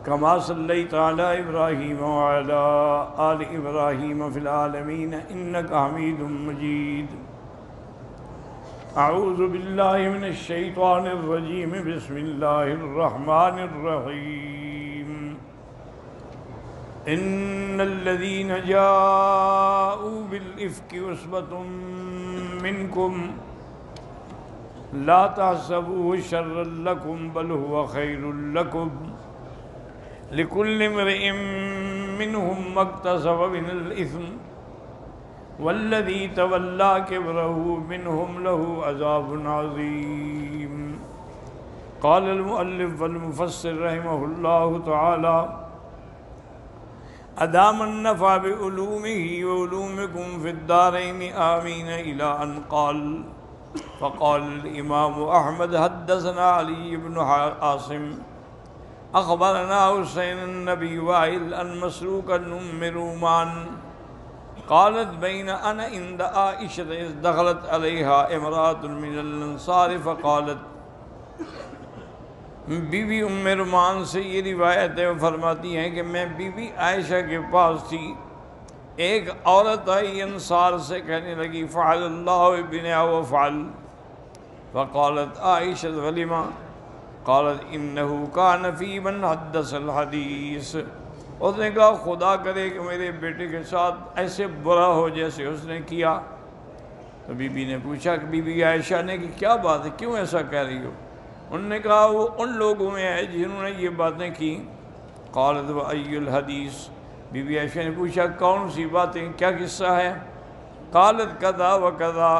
كما صليت على إبراهيم وعلى آل إبراهيم في العالمين إنك حميد مجيد. أعوذ بالله من الشيطان الرجيم. بسم الله الرحمن الرحيم. إن الذين جاءوا بالإفك عصبة منكم لا تحسبوه شرا لكم بل هو خير لكم لكل امرئ منهم ما اكتسب من الإثم والذي تولى كبره منهم له عذاب عظيم. قال المؤلف والمفسر رحمه الله تعالى: أدام النفع بعلومه وعلومكم في الدارين آمين، إلى أن قال. فقال الإمام أحمد: حدثنا علي بن عاصم أخبرنا حسين النبي وائل أن مسروق أم رومان قالت: بين أنا عند عائشة إذ دخلت عليها امرأة من الأنصار فقالت. بی بی ام رومان سے یہ روایت ہے، وہ فرماتی ہیں کہ میں بی بی عائشہ کے پاس تھی، ایک عورت آئی انصار سے، کہنے لگی: فعل اللہ بنا وفعل. فقالت عائشہ: ولما؟ قالت: انه كان في من حدث الحدیث. اس نے کہا: خدا کرے کہ میرے بیٹے کے ساتھ ایسے برا ہو جیسے اس نے کیا. تو بی بی نے پوچھا کہ بی بی عائشہ نے کہ کیا بات ہے، کیوں ایسا کہہ رہی ہو؟ انہوں نے کہا: وہ ان لوگوں میں ہے جنہوں نے یہ باتیں کی. قالت: وأي الحدیث؟ بی بی عائشہ نے پوچھا: کون سی باتیں، کیا قصہ ہے؟ قالت: کذا وکذا.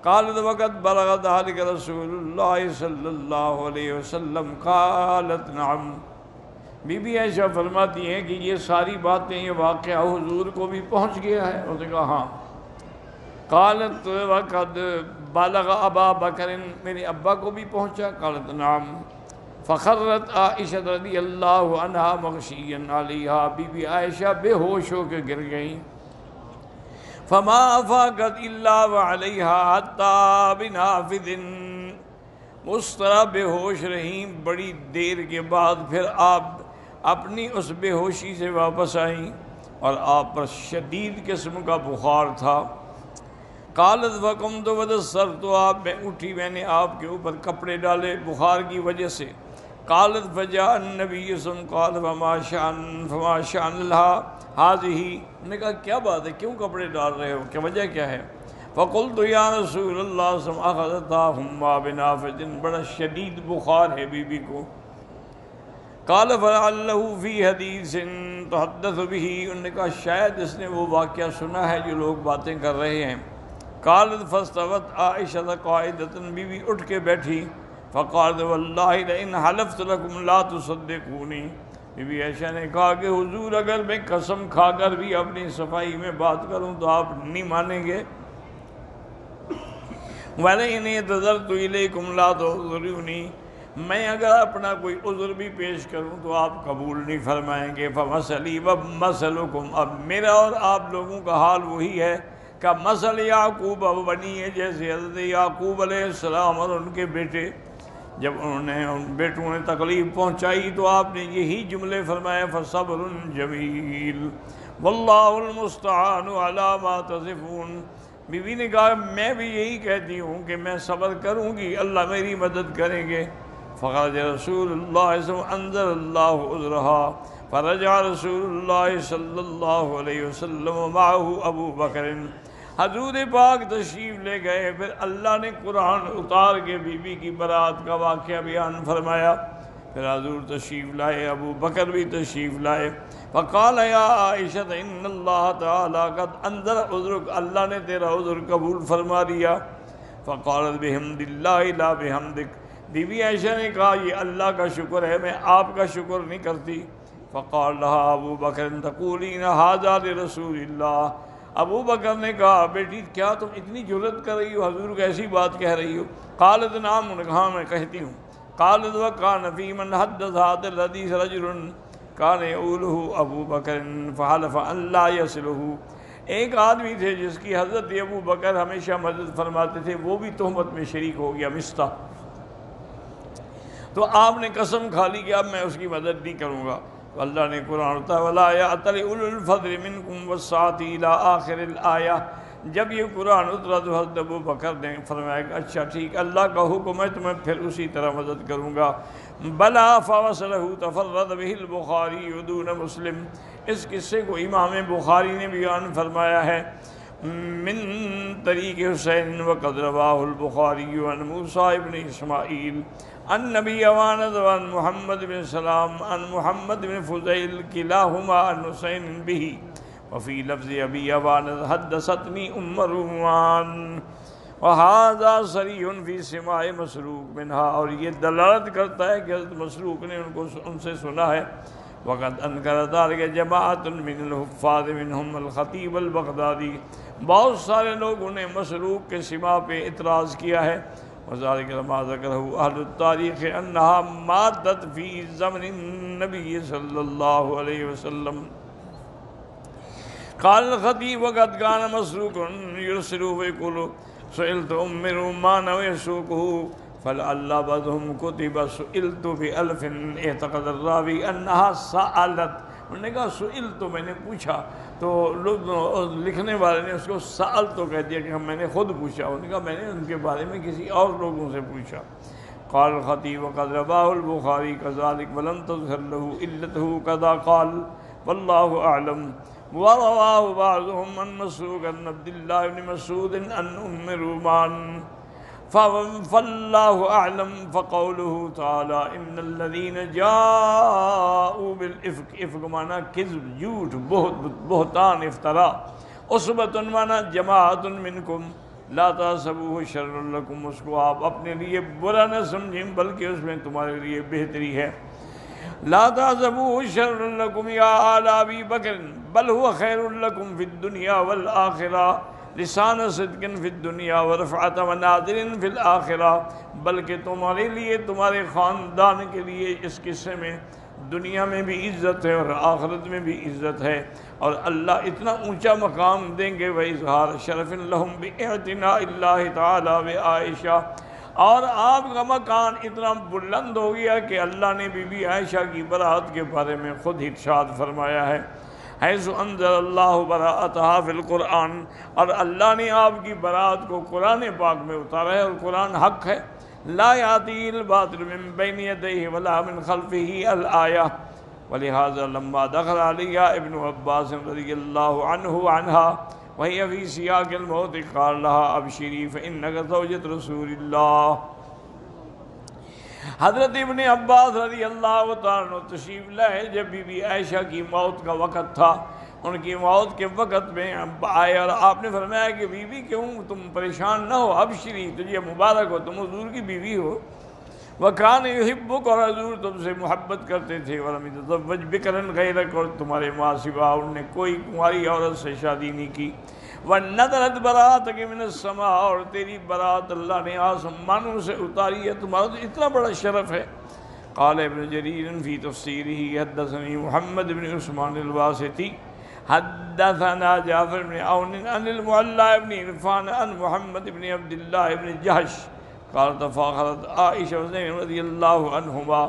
قالت: وقد بلغ ذلك رسول اللہ صلی اللہ علیہ وسلم. قالت: نعم. بی بی عائشہ فرماتی ہیں کہ یہ ساری باتیں، یہ واقعہ حضور کو بھی پہنچ گیا ہے. اس نے کہا: ہاں. قالت: وقد بلغ ابا بکر، میرے ابا کو بھی پہنچا؟ قالت: نعم. فخرت عائشہ رضی اللہ عنہا مغشیا علیہا، بی بی عائشہ بے ہوش ہو کے گر گئیں. فما افاقت الا وعلیہا حتی بنافذ، اس طرح بے ہوش رہیں بڑی دیر کے بعد. پھر آپ اپنی اس بے ہوشی سے واپس آئیں اور آپ پر شدید قسم کا بخار تھا. قالت: وقمت ودثرت، میں اٹھی، میں نے آپ کے اوپر کپڑے ڈالے بخار کی وجہ سے. قالت: فجاء النبی صلی اللہ علیہ وسلم قال فما شأن لها هذه. نے کہا: کیا بات ہے، کیوں کپڑے ڈال رہے ہو، کیا وجہ کیا ہے؟ فقلت: یا رسول اللہ صلی اللہ علیہ وسلم اخذتها حمى بنافذ، بڑا شدید بخار ہے بی بی کو. قال فلعله في حدیث تحدث به، انہوں نے کہا شاید اس نے وہ واقعہ سنا ہے جو لوگ باتیں کر رہے ہیں. قالت فاستوت عائشہ قاعدة، بی بی اٹھ کے بیٹھی. فقالت: واللہ لئن حلفت لكم لا تصدقونی. بی بی عائشہ نے کہا کہ حضور اگر میں قسم کھا کر بھی اپنی صفائی میں بات کروں تو آپ نہیں مانیں گے. وَلَئِنِ اعْتَذَرْتُ إِلَيْكُمْ لَا تُعْذِرُونِی، میں اگر اپنا کوئی عذر بھی پیش کروں تو آپ قبول نہیں فرمائیں گے. فَمَثَلِی وَمَثَلُکُمْ، اب میرا اور آپ لوگوں کا حال وہی ہے کہ مثل یعقوب بنی ہے، جیسے حضرت یعقوب علیہ السلام اور ان کے بیٹے، جب انہوں نے ان بیٹوں نے تکلیف پہنچائی تو آپ نے یہی جملے فرمائے: فَصَبْرٌ جَمِیلٌ وَاللَّهُ الْمُسْتَعَانُ عَلَىٰ مَا تَصِفُونَ. بی بی نے کہا میں بھی یہی کہتی ہوں کہ میں صبر کروں گی، اللہ میری مدد کریں گے. فخرج رسول اللہ صلی اللہ علیہ وسلم انزل اللہ عذرها، فرجع رسول اللہ صلی اللہ علیہ وسلم معه ابو بکر. حضور پاک تشریف لے گئے، پھر اللہ نے قرآن اتار کے بی بی کی برات کا واقعہ بیان فرمایا. پھر حضور تشریف لائے، ابو بکر بھی تشریف لائے. فقال یا عائشہ ان اللہ تعالی قد انزل عذرک، اللہ نے تیرا عذر قبول فرما لیا. فقالت بحمد اللہ لا بحمدک، بی بی عائشہ نے کہا یہ اللہ کا شکر ہے، میں آپ کا شکر نہیں کرتی. فقال لها ابو بکر تقولین ھذا لرسول اللہ، ابو بکر نے کہا بیٹی کیا تم اتنی جرأت کر رہی ہو، حضور کو ایسی بات کہہ رہی ہو؟ قالت نعم، نے کہا میں کہتی ہوں. قالت وکان فی من حدث ھذا الحدیث رجل کان یقولہ ابو بکر فحلف ان لا یصلہ، ایک آدمی تھے جس کی حضرت ابو بکر ہمیشہ مدد فرماتے تھے، وہ بھی تہمت میں شریک ہو گیا، مستح. تو آپ نے قسم کھا لی کہ اب میں اس کی مدد نہیں کروں گا. تو اللہ نے قرآن اتارا وَلَا يَأْتَلِ أُولُو الْفَضْلِ مِنْكُمْ وَالسَّعَةِ إِلَىٰ آخِرِ الْآيَةِ. جب یہ قرآن اترا تو حضرت ابو بکر نے فرمایا کہ اچھا ٹھیک، اللہ کا حکم ہے تو میں پھر اسی طرح مدد کروں گا. بلا فوصلہ تفرد بہ البخاری دون مسلم. اس قصے کو امام بخاری نے بیان فرمایا ہے من طریق حسین وقد رواہ البخاری عن موسیٰ ابن اسماعیل عن نبی عوانت وعن محمد بن سلام عن محمد بن فضیل کلاہما عن حسین بہ وفی لفظ ابی عوانت حدثتنی ام رومان وَهَذَا صَرِيحٌ فِي سِمَاعِ مَسْرُوقٍ مِنْهَا. اور یہ دلالت کرتا ہے کہ حضرت مسروق نے ان سے سنا ہے. وَقَدْ أَنْكَرَ ذَلِكَ جَمَاعَةٌ مِنَ الْحُفَّاظِ مِنْهُمْ الْخَطِيبُ الْبَغْدَادِي. بہت سارے لوگوں نے مسروق کے سماع پہ اعتراض کیا ہے. وذلك لما ذكره أهل التاريخ أنها ماتت في زمن النبي صلى الله عليه وسلم. قال الخطيب وقد كان مسروق يرسل ويقول سئلت ام رومان ويسوقه فلعل بعضهم كتب سئلت بألف اعتقد الراوي انها سألت. انہوں نے کہا سئلت میں نے پوچھا، تو لوگ لکھنے والے نے اس کو سأل تو کہہ دیا کہ میں نے خود پوچھا. انہوں نے کہا میں نے ان کے بارے میں کسی اور لوگوں سے پوچھا. قال الخطيب وقد رواه البخاري كذلك ولم تظهر له علته كذا قال والله اعلم. ورواه بعضهم عن مسروق عن عبد الله بن مسعود عن ام رومان فالله اعلم. فقوله تعالى ان الذين جاءوا بالافك، افک معنی کذب، جھوٹ، بہتان، افتراء. عصبۃ معنی جماعت منکم لا تحسبوه شر لکم. اس کو آپ اپنے لیے برا نہ سمجھیں بلکہ اس میں تمہارے لیے بہتری ہے. لا تحسبوه شر لكم يا آل ابي بکر بل هو خیر لكم في الدنيا والآخرة لسان صدق في الدنيا ورفعة منازل في الآخرة. بلکہ تمہارے لیے، تمہارے خاندان کے لیے اس قصے میں دنیا میں بھی عزت ہے اور آخرت میں بھی عزت ہے، اور اللہ اتنا اونچا مقام دیں گے. وَإِظْهَارَ شَرَفٍ لَهُمْ بِإِعْتِنَاءِ اللَّهِ تَعَالَى وَعَائِشَةَ. اور آپ کا مکان اتنا بلند ہو گیا کہ اللہ نے بی بی عائشہ کی برات کے بارے میں خود ارشاد فرمایا ہے حیث انزل اللہ براءتها فی القرآن. اور اللہ نے آپ کی برات کو قرآن پاک میں اتارا ہے، اور قرآن حق ہے. لا یاتی الباطل من بین یدیہ ولا من خلفہ الآیہ. ولہذا لما دخل علیہ ابن عباس رضی اللہ عنہ عنہا وہی فی سیاق الموت قال لها ابشری فانک زوجۃ رسول اللہ. حضرت ابن عباس رضی اللہ تعالیٰ عنہ تشریف لائے جب بی بی عائشہ کی موت کا وقت تھا. ان کی موت کے وقت میں آئے اور آپ نے فرمایا کہ بی بی کیوں تم پریشان نہ ہو، ابشری تجھے مبارک ہو، تم حضور کی بیوی ہو. وَكَانَ يُحِبُّكَ، اور حضور تم سے محبت کرتے تھے. وَلَمْ يَتَزَوَّجْ بِكْرًا غَيْرَكَ، اور تمہارے ماں سوا انہوں نے کوئی کنواری عورت سے شادی نہیں کی. وَنَزَلَتْ بَرَأَتُكَ مِنَ السَّمَاءِ، اور تیری برات اللہ نے آسمانوں سے اتاری ہے، تمہارا تو اتنا بڑا شرف ہے. قال ابن جریر فی تفسیرہ حدثنی محمد بن عثمان الواسطی حدثنا جعفر بن عون عن المعلى بن عرفان عن محمد بن عبد الله بن جحش قال تفاخرت عائشہ وزینب رضی اللہ عنہما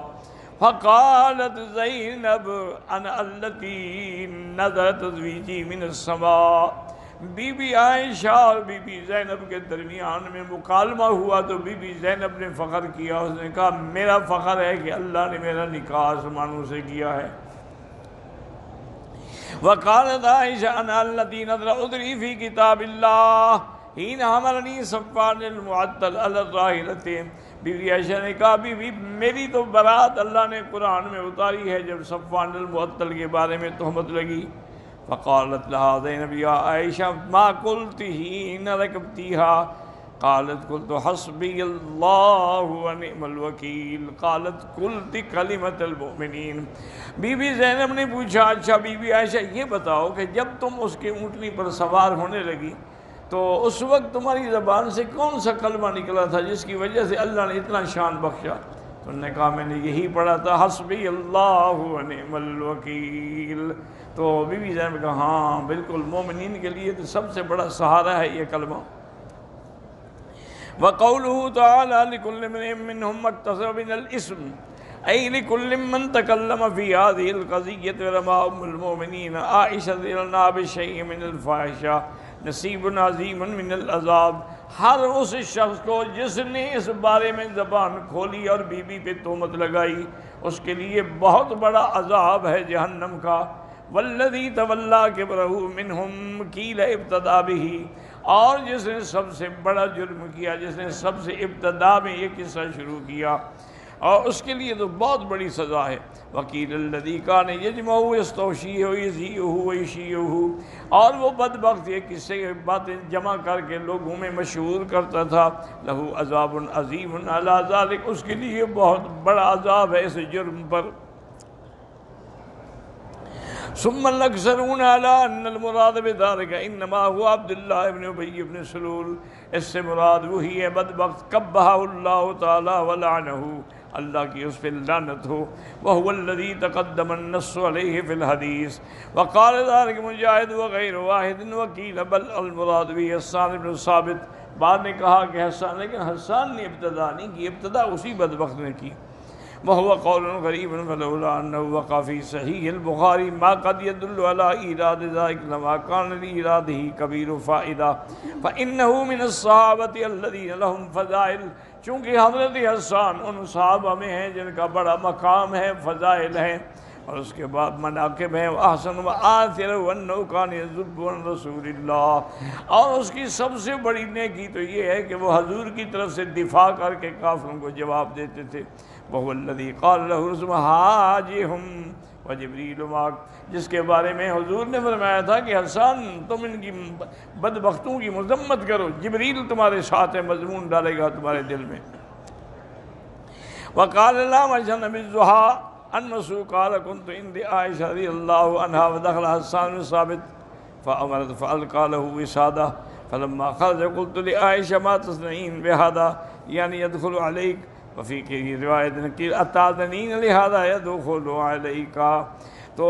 فقالت زینب انا التي نظرت تزویجی من السماء. بی بی عائشہ اور بی بی زینب کے درمیان میں مکالمہ ہوا تو بی بی زینب نے فخر کیا. اس نے کہا میرا فخر ہے کہ اللہ نے میرا نکاح آسمانوں سے کیا ہے. وقالت عائشہ انا التي نظر ادری فی کتاب اللہ حین حملنی صفوان المعطل علی الراحلۃ. بی بی عائشہ نے کہا بی بی میری تو برات اللہ نے قرآن میں اتاری ہے جب صفوان المعطل کے بارے میں تہمت لگی. فقالت لها زینب یا عائشہ ما قلت حین رکبتیها قالت قلت حسبی اللہ ونعم الوکیل قالت قلت کلمۃ المؤمنین. بی بی زینب نے پوچھا اچھا بی بی عائشہ یہ بتاؤ کہ جب تم اس کے اونٹنی پر سوار ہونے لگی تو اس وقت تمہاری زبان سے کون سا کلمہ نکلا تھا جس کی وجہ سے اللہ نے اتنا شان بخشا؟ تو انہوں نے کہا میں نے یہی پڑھا تھا حسبی اللہ ونعم الوکیل. تو بی بی زینب نے کہا ہاں بالکل مومنین کے لیے تو سب سے بڑا سہارا ہے یہ کلمہ. وقوله تعالى لكل امرئ منهم ما اكتسب من الإثم أي لكل من تكلم في هذه القضية ورمى أم المؤمنين عائشة رضي الله عنها بشيء من الفاحشة نصیب عظیم من العذاب. ہر اس شخص کو جس نے اس بارے میں زبان کھولی اور بی بی پہ تہمت لگائی، اس کے لیے بہت بڑا عذاب ہے جہنم کا. والذی تولی کبرہ منہم قیل ابتدا بہ، اور جس نے سب سے بڑا جرم کیا، جس نے سب سے ابتدا میں یہ قصہ شروع کیا، اور اس کے لیے تو بہت بڑی سزا ہے. وکیل الذی کان یجمع یستوشیہ ویزیہ ویشیہ، اور وہ بدبخت یہ قصے باتیں جمع کر کے لوگوں میں مشہور کرتا تھا. لہ عذاب عظیم علی ذلک، اس کے لیے بہت بڑا عذاب ہے اس جرم پر. ثم الاکثرون علی ان المراد بذلک انما هو عبداللہ ابن ابی ابن سلول، اس سے مراد وہی ہے بدبخت قبحہ اللہ تعالی ولعنہ، اللہ کی اس پہ لعنت ہو. وهو الذي تقدم النص عليه في الحديث. وقال ذلك مجاہد وغیر واحد. وقیل بل المراد به حسان بن ثابت، بعد نے کہا کہ حسان، لیکن حسان نے ابتدا نہیں کی، ابتدا اسی بدبخت نے کی. وهو قول غریب فلولا انه وقع في صحیح البخاری ما قد يدل على ایراد ذلك لما كان لإراده كبير فائدہ فإنه من الصحابة الذين لهم فضائل، چونکہ حضرت حسان ان صحابہ میں ہیں جن کا بڑا مقام ہے، فضائل ہیں، اور اس کے بعد مناقب ہیں. احسن وآثر وانه كان يذب عن رسول اللہ، اور اس کی سب سے بڑی نیکی تو یہ ہے کہ وہ حضور کی طرف سے دفاع کر کے کافروں کو جواب دیتے تھے. وهو الذي قال له رسول حاجهم وجبريل معك، جس کے بارے میں حضور نے فرمایا تھا کہ حسان تم ان کی بدبختوں کی مذمت کرو، جبریل تمہارے ساتھ ہے، مضمون ڈالے گا تمہارے دل میں. وقال لا مجن بالضحى ان مسعود قال كنت عند عائشة رضي الله عنها ودخل حسان بن ثابت فأمرت فألقى له وسادة فلما خرج قلت لعائشة ما تصنعين بهذا يعني يدخل عليك، وفی کی روایت نقیل اتاذنین لہذا یدخل علیکا. تو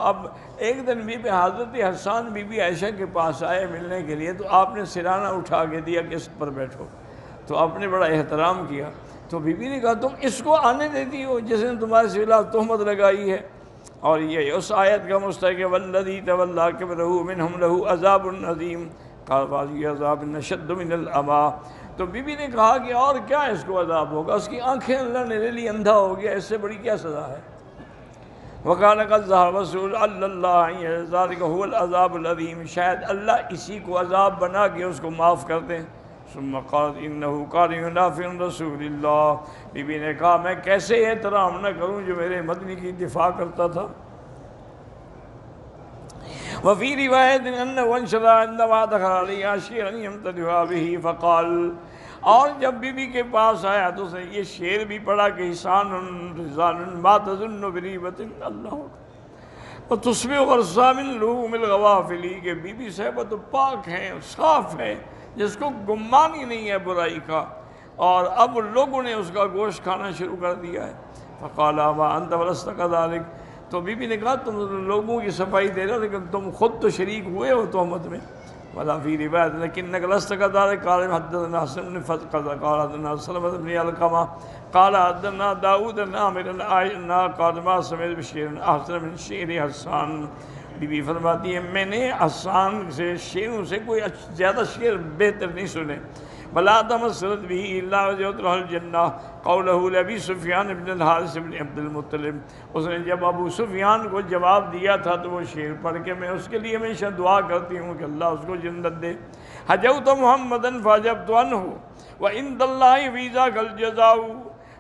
اب ایک دن بی بی حضرت حسان بی بی عائشہ کے پاس آئے ملنے کے لیے، تو آپ نے سرانہ اٹھا کے دیا کہ اس پر بیٹھو، تو آپ نے بڑا احترام کیا. تو بی بی نے کہا تم اس کو آنے دیتی ہو جس نے تمہارے خلاف تہمت لگائی ہے. اور یہ اس آیت کا مستحق ہے والذی تولی کبرہ منہم لہ عذاب عظیم قال بعض عذاب اشد من العمی. تو بی بی نے کہا کہ اور کیا اس کو عذاب ہوگا، اس کی آنکھیں اللہ نے لے لی، اندھا ہو گیا، اس سے بڑی کیا سزا ہے. وَقَالَ قَدْ ذَهَبَ رَسُولُ اللَّهِ ذَلِكَ هُوَ الْعَذَابُ الْعَظِيمُ، شاید اللہ اسی کو عذاب بنا کے اس کو معاف کر دیں. ثم قالت انه كان ينافع رسول اللہ، بی بی نے کہا میں کیسے احترام نہ کروں جو میرے مدنی کی دفاع کرتا تھا. وفی روایت انه انشد عندما دخل علیہ شعرا یمتدح به فقال، اور جب بی بی کے پاس آیا تو اس نے یہ شعر بھی پڑھا کہ حسان رضان ما تظن بریبت اللہ وتصبح غرصا من لحوم الغوافل، کہ بی بی صاحبہ تو پاک ہیں، صاف ہے، جس کو گمان ہی نہیں ہے برائی کا، اور اب لوگوں نے اس کا گوشت کھانا شروع کر دیا ہے. فقال ما انت ولست كذلك، تو بی بی نے کہا تم لوگوں کی صفائی دے رہے ہو لیکن تم خود تو شریک ہوئے ہو تہمت میں. ولا فی روایت لکنک لست كذلك قال حدثنا حسن بن فتح قال حدثنا سلمة بن علقمة قال حدثنا داؤد بن عامر عن قال ما سمعت بشعر احسن من شعر حسان. بی بی فرماتی ہے میں نے حسان سے شعروں سے کوئی زیادہ شعر بہتر نہیں سنے. ولا تمسرت به الا وجدت الجنہ قوله لابی سفیان بن الحارث بن عبد المطلب، اس نے جب ابو سفیان کو جواب دیا تھا تو وہ شعر پڑھ کے میں اس کے لیے ہمیشہ دعا کرتی ہوں کہ اللہ اس کو جنت دے. حجوت محمدا فاجبت عنہ وعند اللہ فی ذاک الجزاء،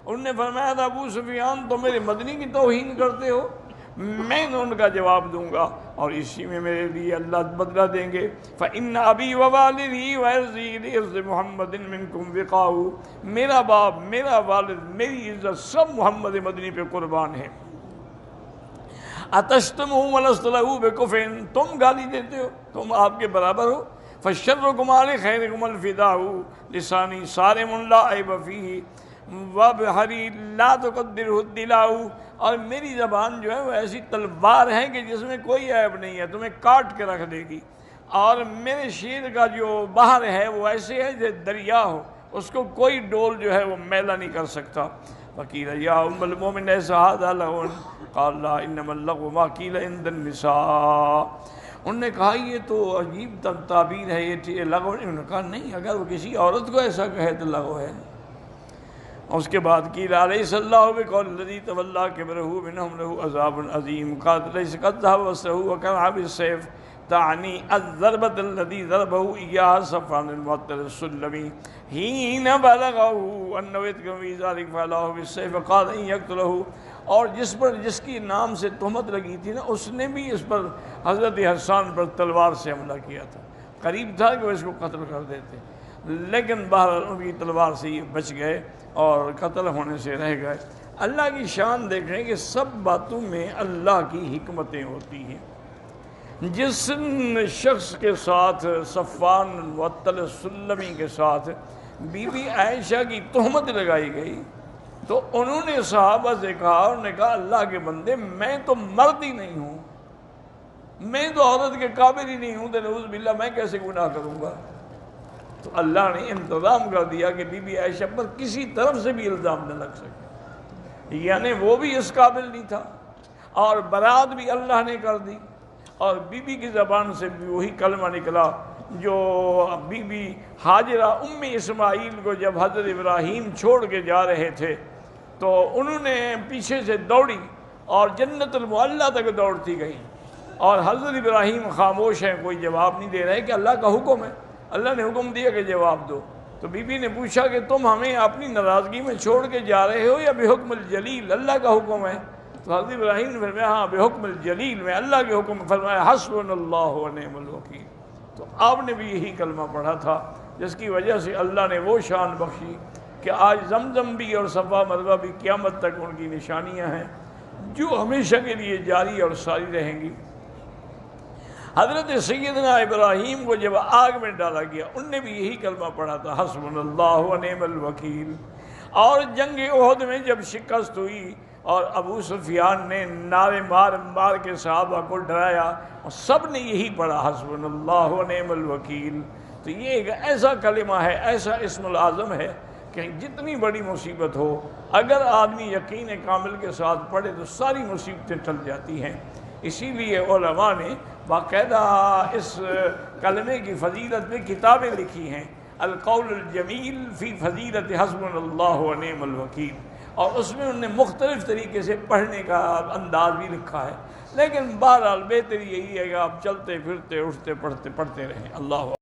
انہوں نے فرمایا تھا ابو سفیان تم میرے مدنی کی توہین کرتے ہو، میں نے ان کا جواب دوں گا اور اسی میں میرے لیے اللہ بدلہ دیں گے. فإن أبي ووالدي وعرضي لعرض محمد منكم وقاء، میرا باپ، میرا والد، میری عزت سب محمد مدنی پہ قربان ہے. أتشتموا ولست له بكفء، تم گالی دیتے ہو، تم آپ کے برابر ہو. فشركم على خيركم الفداء لساني صارم لا عيب فيه وبحری لا تقدرہ الدلاء، اور میری زبان جو ہے وہ ایسی تلوار ہے کہ جس میں کوئی عیب نہیں ہے، تمہیں کاٹ کے رکھ دے گی. اور میرے شعر کا جو بحر ہے وہ ایسے ہے جیسے دریا ہو، اس کو کوئی ڈول جو ہے وہ میلا نہیں کر سکتا۔ وقیل یا ام المومن ھذا لغو قال لا انما اللغو ما قیل عند النساء۔ انہوں نے کہا یہ تو عجیب تعبیر ہے، یہ لغو۔ انہوں نے کہا نہیں، اگر وہ کسی عورت کو ایسا کہے تو لغو ہے۔ اس کے بعد قیل الیس اللہ بقول الذی تولی کبرہ منہم لہ عذاب عظیم قالت لیس قد ذهب بصرہ وکرع بالسیف تعنی الضربۃ الذی ضربہ ایاہ صفوان المعطل السلمی حین بلغہ انہ یتکلم فی ذلک فعلہ بالسیف قال ان یقتلہ۔ اور جس کی نام سے تہمت لگی تھی نا، اس نے بھی اس پر حضرت حسان پر تلوار سے حملہ کیا تھا، قریب تھا کہ وہ اس کو قتل کر دیتے، لیکن بہرحال ان کی تلوار سے یہ بچ گئے اور قتل ہونے سے رہ گئے۔ اللہ کی شان دیکھیں کہ سب باتوں میں اللہ کی حکمتیں ہوتی ہیں۔ جس شخص کے ساتھ صفوان المعطل السلمی کے ساتھ بی بی عائشہ کی تہمت لگائی گئی تو انہوں نے صحابہ سے کہا، انہوں نے کہا اللہ کے بندے میں تو مرد ہی نہیں ہوں، میں تو عورت کے قابل ہی نہیں ہوں، تو نعوذ باللہ میں کیسے گناہ کروں گا؟ تو اللہ نے انتظام کر دیا کہ بی بی عائشہ پر کسی طرف سے بھی الزام نہ لگ سکے، یعنی وہ بھی اس قابل نہیں تھا، اور برات بھی اللہ نے کر دی، اور بی بی کی زبان سے بھی وہی کلمہ نکلا جو بی بی ہاجرہ ام اسماعیل کو جب حضرت ابراہیم چھوڑ کے جا رہے تھے تو انہوں نے پیچھے سے دوڑی اور جنت المعلیٰ تک دوڑتی گئی، اور حضرت ابراہیم خاموش ہیں، کوئی جواب نہیں دے رہے کہ اللہ کا حکم ہے، اللہ نے حکم دیا کہ جواب دو۔ تو بی بی نے پوچھا کہ تم ہمیں اپنی ناراضگی میں چھوڑ کے جا رہے ہو یا بحکم الجلیل، اللہ کا حکم ہے؟ تو حضرت ابراہیم نے فرمایا ہاں بحکم الجلیل، میں اللہ کے حکم، فرمایا حسبنا اللہ ونعم الوکیل۔ تو آپ نے بھی یہی کلمہ پڑھا تھا، جس کی وجہ سے اللہ نے وہ شان بخشی کہ آج زمزم بھی اور صفا مروہ بھی قیامت تک ان کی نشانیاں ہیں جو ہمیشہ کے لیے جاری اور ساری رہیں گی۔ حضرت سیدنا ابراہیم کو جب آگ میں ڈالا گیا انہوں نے بھی یہی کلمہ پڑھا تھا، حسبنا اللہ ونعم الوکیل۔ اور جنگ احد میں جب شکست ہوئی اور ابو سفیان نے نعرے مار کے صحابہ کو ڈرایا، سب نے یہی پڑھا حسبنا اللہ ونعم الوکیل۔ تو یہ ایک ایسا کلمہ ہے، ایسا اسم العظم ہے کہ جتنی بڑی مصیبت ہو اگر آدمی یقین کامل کے ساتھ پڑھے تو ساری مصیبتیں ٹل جاتی ہیں۔ اسی لیے علماء نے باقاعدہ اس کلمے کی فضیلت میں کتابیں لکھی ہیں، القول الجمیل فی فضیلت حسبنا اللہ ونعم الوکیل، اور اس میں انہوں نے مختلف طریقے سے پڑھنے کا انداز بھی لکھا ہے، لیکن بہرحال بہتر یہی ہے کہ آپ چلتے پھرتے اٹھتے پڑھتے رہیں۔ اللہ